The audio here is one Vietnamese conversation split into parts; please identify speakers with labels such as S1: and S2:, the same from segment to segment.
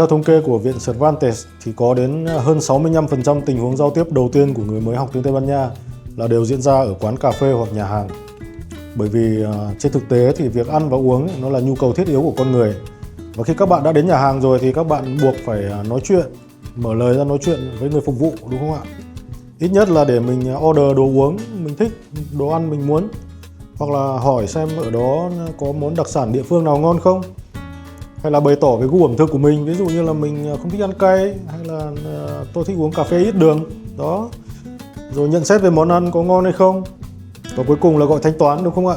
S1: Theo thống kê của Viện Cervantes thì có đến hơn 65% tình huống giao tiếp đầu tiên của người mới học tiếng Tây Ban Nha là đều diễn ra ở quán cà phê hoặc nhà hàng. Bởi vì trên thực tế thì việc ăn và uống nó là nhu cầu thiết yếu của con người. Và khi các bạn đã đến nhà hàng rồi thì các bạn buộc phải nói chuyện, mở lời ra nói chuyện với người phục vụ, đúng không ạ? Ít nhất là để mình order đồ uống mình thích, đồ ăn mình muốn, hoặc là hỏi xem ở đó có món đặc sản địa phương nào ngon không, hay là bày tỏ về gu ẩm thực của mình, ví dụ như là mình không thích ăn cay, hay là tôi thích uống cà phê ít đường đó, rồi nhận xét về món ăn có ngon hay không, và cuối cùng là gọi thanh toán, đúng không ạ?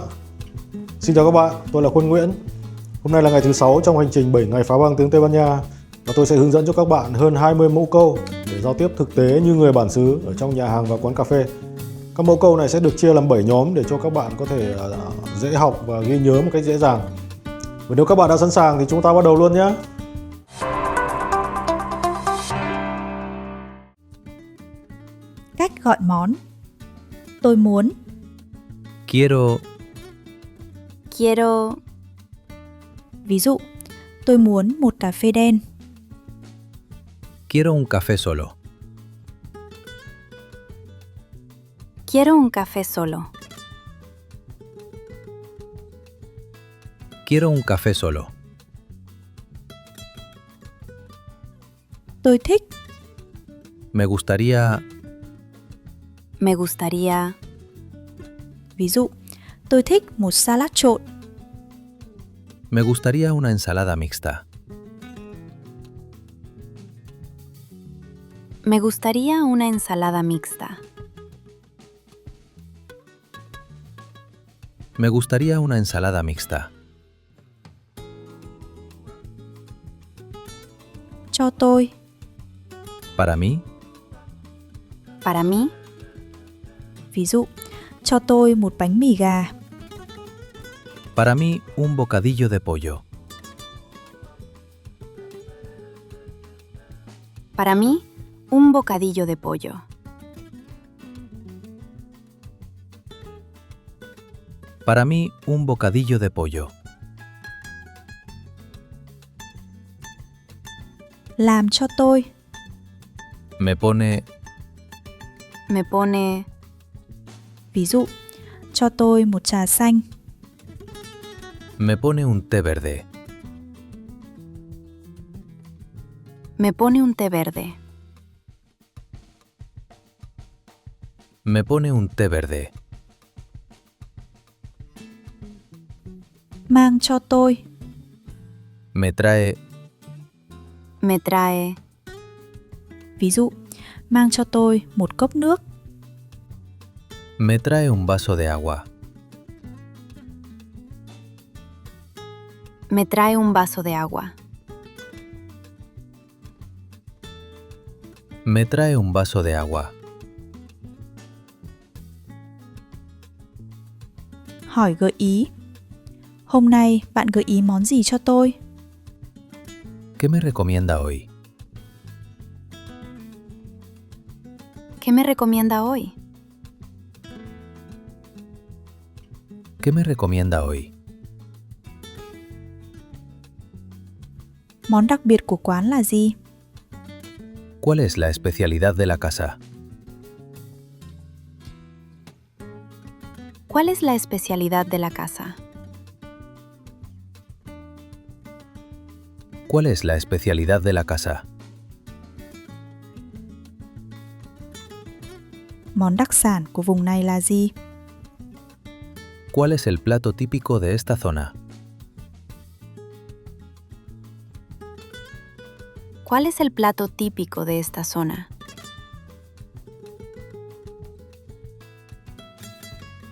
S1: Xin chào các bạn, tôi là Quân Nguyễn. Hôm nay là ngày thứ 6 trong hành trình 7 ngày phá băng tiếng Tây Ban Nha, và tôi sẽ hướng dẫn cho các bạn hơn 20 mẫu câu để giao tiếp thực tế như người bản xứ ở trong nhà hàng và quán cà phê. Các mẫu câu này sẽ được chia làm 7 nhóm để cho các bạn có thể dễ học và ghi nhớ một cách dễ dàng. Và nếu các bạn đã sẵn sàng thì chúng ta bắt đầu luôn nhé.
S2: Cách gọi món. Tôi muốn.
S3: Quiero,
S2: Ví dụ, tôi muốn một cà phê đen.
S3: quiero un café solo.
S4: Quiero un café solo.
S3: Quiero un café solo.
S2: Tôi thích.
S3: Me gustaría,
S4: Me gustaría.
S2: Ví dụ, tôi thích một salad trộn.
S3: me gustaría una ensalada mixta.
S4: Me gustaría una ensalada mixta.
S3: Me gustaría una ensalada mixta.
S2: Cho tôi.
S3: Para mí,
S4: Para mí,
S2: Ví dụ, cho tôi một bánh mì gà.
S3: para mí un bocadillo de pollo.
S4: para mí, un bocadillo de pollo.
S3: Para mí un bocadillo de pollo.
S2: Làm cho tôi.
S3: Me pone,
S4: Me pone.
S2: Ví dụ, cho tôi một trà xanh.
S3: me pone un té verde.
S4: Me pone un té verde.
S3: Me pone un té verde.
S2: Mang cho tôi.
S3: Me trae,
S4: Me trae.
S2: Ví dụ, mang cho tôi một cốc nước.
S3: me trae un vaso de agua.
S4: Me trae un vaso de agua.
S3: Me trae un vaso de agua.
S2: Hỏi gợi ý. Hôm nay bạn gợi ý món gì cho tôi?
S3: ¿Qué me recomienda hoy?
S4: ¿Qué me recomienda hoy?
S3: ¿Qué me recomienda hoy?
S2: Món đặc biệt của quán là gì?
S3: ¿Cuál es la especialidad de la casa?
S4: ¿Cuál es la especialidad de la casa?
S3: ¿Cuál es la especialidad de la casa?
S2: Món đặc sản của vùng này là gì?
S3: ¿Cuál es el plato típico de esta zona?
S4: ¿Cuál es el plato típico de esta zona?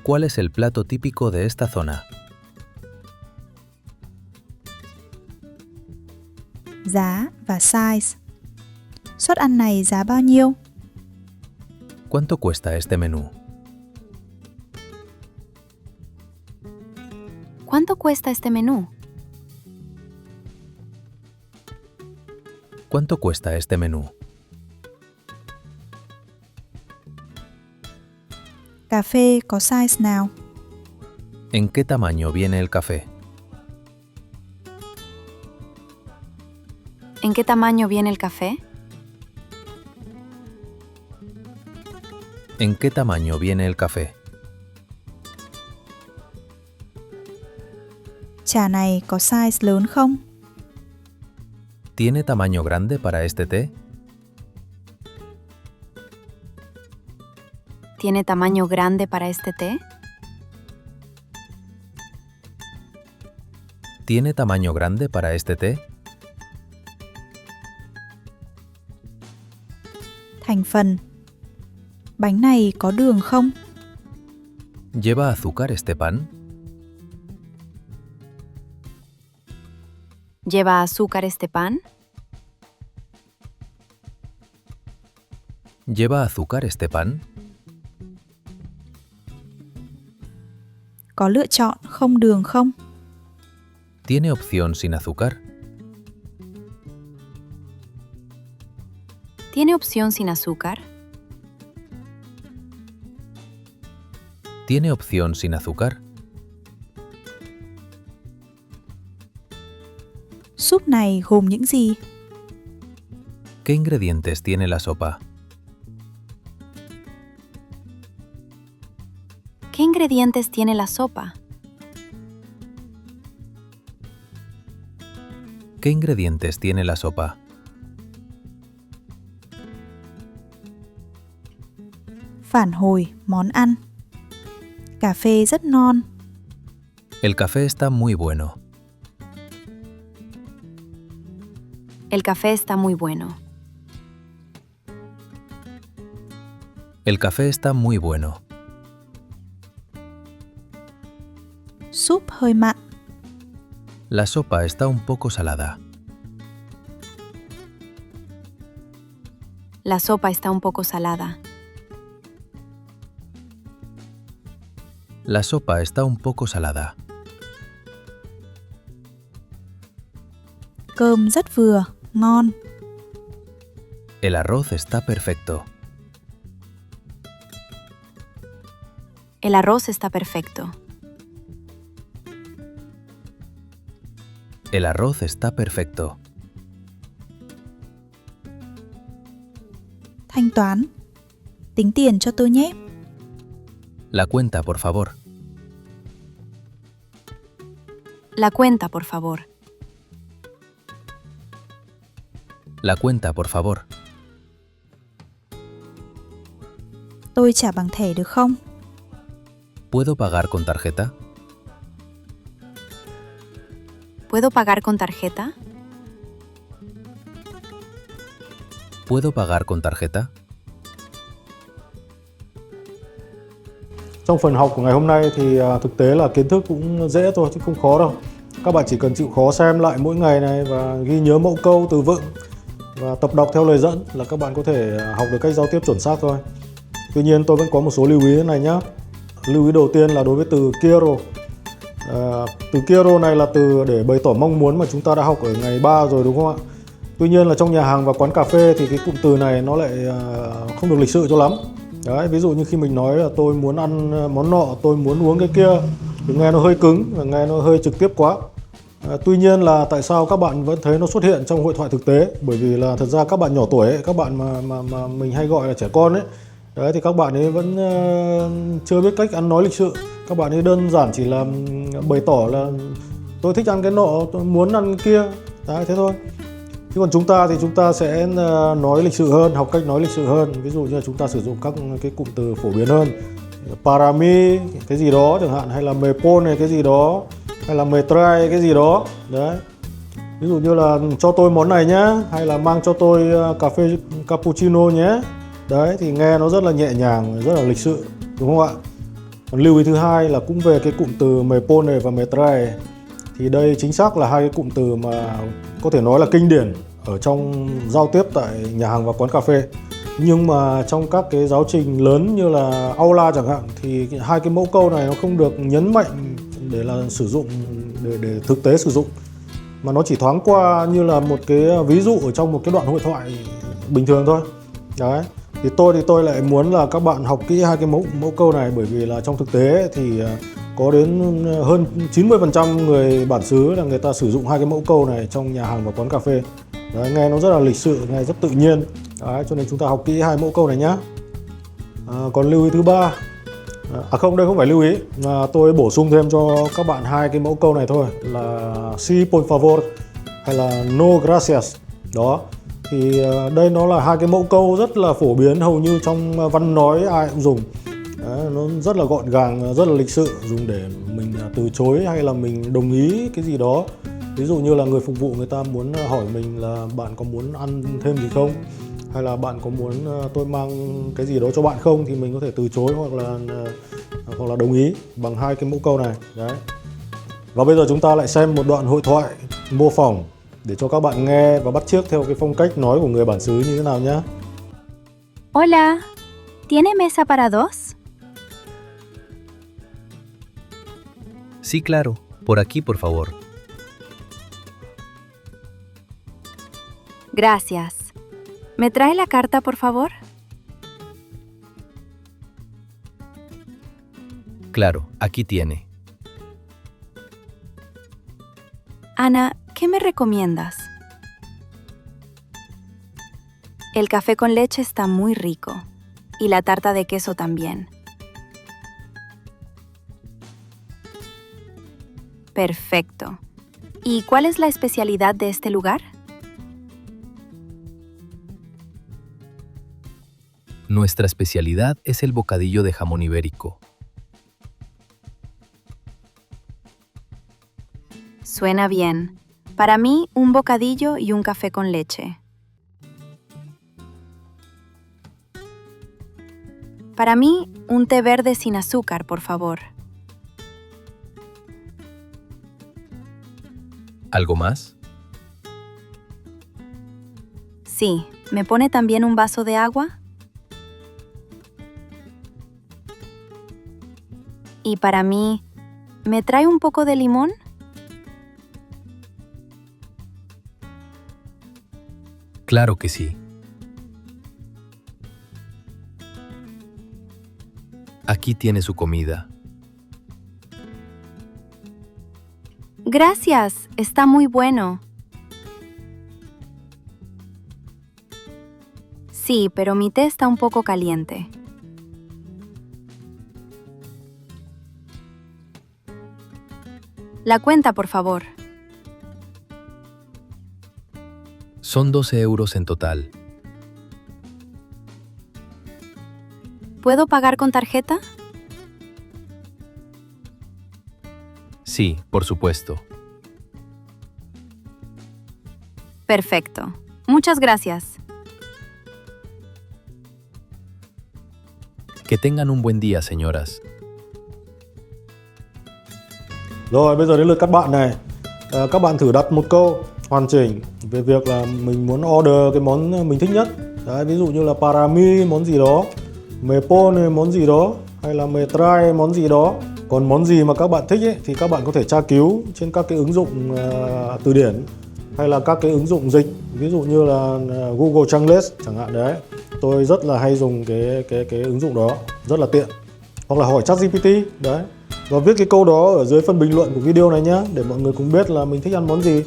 S3: ¿Cuál es el plato típico de esta zona?
S2: Giá và size. Suất ăn này giá bao nhiêu?
S3: ¿Cuánto cuesta este menú?
S4: ¿Cuánto cuesta este menú?
S3: ¿Cuánto cuesta este menú?
S2: Cà phê có size nào?
S3: ¿En qué tamaño viene el café?
S4: ¿En qué tamaño viene el café?
S3: ¿En qué tamaño viene el café?
S2: Trà này có size lớn không?
S3: ¿Tiene tamaño grande para este té?
S4: ¿Tiene tamaño grande para este té?
S3: ¿Tiene tamaño grande para este té?
S2: Thành phần. Bánh này có đường không?
S3: ¿Lleva azúcar este pan?
S4: ¿Lleva azúcar este pan?
S3: ¿Lleva azúcar este pan?
S2: Có lựa chọn không đường không?
S3: ¿Tiene opción sin azúcar?
S4: ¿Tiene opción sin azúcar?
S3: ¿Tiene opción sin azúcar?
S2: Súp này gồm những gì?
S3: ¿Qué ingredientes tiene la sopa?
S4: ¿Qué ingredientes tiene la sopa?
S3: ¿Qué ingredientes tiene la sopa?
S2: Phản hồi món ăn. Cà phê rất ngon.
S3: El café está muy bueno.
S4: El café está muy bueno.
S3: El café está muy bueno.
S2: Súp hơi mặn.
S3: La sopa está un poco salada.
S4: La sopa está un poco salada.
S3: La sopa está un poco salada.
S2: Cơm rất vừa, ngon.
S3: El arroz está perfecto.
S4: El arroz está perfecto.
S3: El arroz está perfecto.
S2: Thanh toán. Tính tiền cho tôi nhé.
S3: La cuenta, por favor.
S4: La cuenta, por favor.
S3: La cuenta, por favor.
S2: Tôi trả bằng thẻ được không?
S3: ¿Puedo pagar con tarjeta?
S4: ¿Puedo pagar con tarjeta?
S3: ¿Puedo pagar con tarjeta?
S1: Trong phần học của ngày hôm nay thì thực tế là kiến thức cũng dễ thôi chứ không khó đâu. Các bạn chỉ cần chịu khó xem lại mỗi ngày này và ghi nhớ mẫu câu, từ vựng và tập đọc theo lời dẫn là các bạn có thể học được cách giao tiếp chuẩn xác thôi. Tuy nhiên tôi vẫn có một số lưu ý thế này nhé. Lưu ý đầu tiên là đối với từ quiero. Từ quiero này là từ để bày tỏ mong muốn mà chúng ta đã học ở ngày 3 rồi đúng không ạ? Tuy nhiên là trong nhà hàng và quán cà phê thì cái cụm từ này nó lại không được lịch sự cho lắm. Đấy, ví dụ như khi mình nói là tôi muốn ăn món nọ, tôi muốn uống cái kia thì nghe nó hơi cứng và nghe nó hơi trực tiếp quá. Tuy nhiên là tại sao các bạn vẫn thấy nó xuất hiện trong hội thoại thực tế? Bởi vì là thật ra các bạn nhỏ tuổi ấy, các bạn mà mình hay gọi là trẻ con ấy, đấy thì các bạn ấy vẫn chưa biết cách ăn nói lịch sự. Các bạn ấy đơn giản chỉ là bày tỏ là tôi thích ăn cái nọ, tôi muốn ăn cái kia. Đấy, thế thôi. Chứ còn chúng ta sẽ nói lịch sự hơn, học cách nói lịch sự hơn. Ví dụ như là chúng ta sử dụng các cái cụm từ phổ biến hơn. Para mí cái gì đó chẳng hạn, hay là me pone cái gì đó, hay là me trae cái gì đó. Đấy. Ví dụ như là cho tôi món này nhé, hay là mang cho tôi cà phê cappuccino nhé. Đấy thì nghe nó rất là nhẹ nhàng, rất là lịch sự, đúng không ạ? Còn lưu ý thứ hai là cũng về cái cụm từ me pone và me trae. Thì đây chính xác là hai cái cụm từ mà có thể nói là kinh điển ở trong giao tiếp tại nhà hàng và quán cà phê. Nhưng mà trong các cái giáo trình lớn như là aula chẳng hạn thì hai cái mẫu câu này nó không được nhấn mạnh để là sử dụng để thực tế sử dụng, mà nó chỉ thoáng qua như là một cái ví dụ ở trong một cái đoạn hội thoại bình thường thôi. Đấy. Thì tôi lại muốn là các bạn học kỹ hai cái mẫu câu này, bởi vì là trong thực tế thì có đến hơn 90% người bản xứ là người ta sử dụng hai cái mẫu câu này trong nhà hàng và quán cà phê. Đấy, nghe nó rất là lịch sự, nghe rất tự nhiên. Đấy, cho nên chúng ta học kỹ hai mẫu câu này nhé. Còn lưu ý thứ ba, không, đây không phải lưu ý, mà tôi bổ sung thêm cho các bạn hai cái mẫu câu này thôi, là si por favor hay là no gracias. Đó, thì đây nó là hai cái mẫu câu rất là phổ biến, hầu như trong văn nói ai cũng dùng. Đấy, nó rất là gọn gàng, rất là lịch sự, dùng để mình từ chối hay là mình đồng ý cái gì đó. Ví dụ như là người phục vụ người ta muốn hỏi mình là bạn có muốn ăn thêm gì không, hay là bạn có muốn tôi mang cái gì đó cho bạn không, thì mình có thể từ chối hoặc là đồng ý bằng hai cái mẫu câu này. Đấy. Và bây giờ chúng ta lại xem một đoạn hội thoại mô phỏng để cho các bạn nghe và bắt chước theo cái phong cách nói của người bản xứ như thế nào nhé.
S4: Hola, ¿tiene mesa para dos?
S3: Sí, claro. Por aquí, por favor.
S4: Gracias. ¿Me trae la carta, por favor?
S3: Claro, aquí tiene.
S4: Ana, ¿qué me recomiendas? El café con leche está muy rico y la tarta de queso también. Perfecto. ¿Y cuál es la especialidad de este lugar?
S3: Nuestra especialidad es el bocadillo de jamón ibérico.
S4: Suena bien. Para mí, un bocadillo y un café con leche. Para mí, un té verde sin azúcar, por favor.
S3: ¿Algo más?
S4: Sí, ¿me pone también un vaso de agua? Y para mí, ¿me trae un poco de limón?
S3: Claro que sí. Aquí tiene su comida.
S4: Gracias, está muy bueno. Sí, pero mi té está un poco caliente. La cuenta, por favor.
S3: Son 12 euros en total.
S4: ¿Puedo pagar con tarjeta?
S3: Sí, por supuesto.
S4: Perfecto. Muchas gracias.
S3: Que tengan un buen día, señoras.
S1: Rồi, bây giờ đến lượt các bạn này. Các bạn thử đặt một câu hoàn chỉnh về việc là mình muốn order cái món mình thích nhất. Đấy, ví dụ như là para mí món gì đó, me pone món gì đó, hay là me trae món gì đó. Còn món gì mà các bạn thích ấy, thì các bạn có thể tra cứu trên các cái ứng dụng từ điển hay là các cái ứng dụng dịch, ví dụ như là Google Translate chẳng hạn. Đấy, tôi rất là hay dùng cái ứng dụng đó, rất là tiện. Hoặc là hỏi ChatGPT. Đấy, và viết cái câu đó ở dưới phần bình luận của video này nhé, để mọi người cùng biết là mình thích ăn món gì.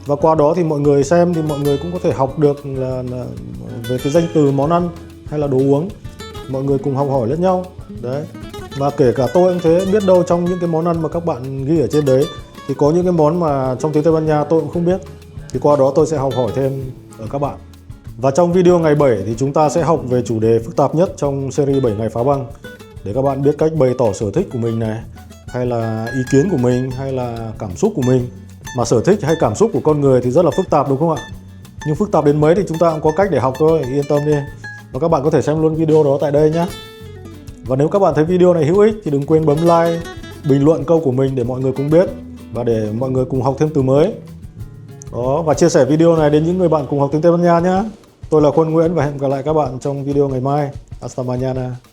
S1: Và qua đó thì mọi người xem thì mọi người cũng có thể học được là về cái danh từ món ăn hay là đồ uống. Mọi người cùng học hỏi lẫn nhau. Đấy. Và kể cả tôi cũng thế, biết đâu trong những cái món ăn mà các bạn ghi ở trên đấy thì có những cái món mà trong tiếng Tây Ban Nha tôi cũng không biết. Thì qua đó tôi sẽ học hỏi thêm ở các bạn. Và trong video ngày 7 thì chúng ta sẽ học về chủ đề phức tạp nhất trong series 7 ngày phá băng, để các bạn biết cách bày tỏ sở thích của mình này, hay là ý kiến của mình, hay là cảm xúc của mình. Mà sở thích hay cảm xúc của con người thì rất là phức tạp đúng không ạ? Nhưng phức tạp đến mấy thì chúng ta cũng có cách để học thôi, yên tâm đi. Và các bạn có thể xem luôn video đó tại đây nhé. Và nếu các bạn thấy video này hữu ích thì đừng quên bấm like, bình luận câu của mình để mọi người cùng biết và để mọi người cùng học thêm từ mới. Đó, và chia sẻ video này đến những người bạn cùng học tiếng Tây Ban Nha nhé. Tôi là Quân Nguyễn và hẹn gặp lại các bạn trong video ngày mai. Hasta mañana.